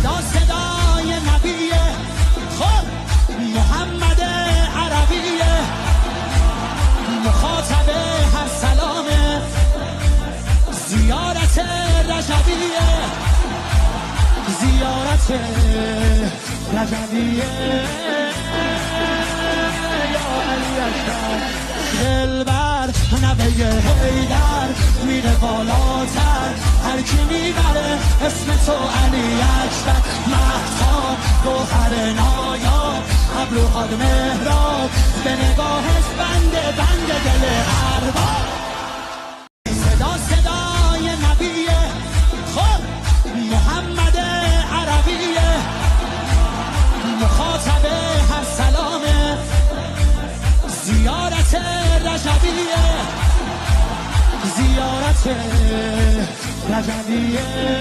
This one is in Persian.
صدای نبیه، خب محمد عربیه، مخاطب هر سلامه، زیارت رجبیه، زیارت رجبیه. یا علی اشرف دلبر نبه حیدر میره بالاتر، هر کی میبره اسم تو علی اکبر. مهتاب گوهر نایاب ابروهات مهراب، به نگاهش بنده دل ارباب. صدای نبیه، خب محمد عربیه، مخاطب هر سلامه، زیارت رجبیه، زیارت رجبیه.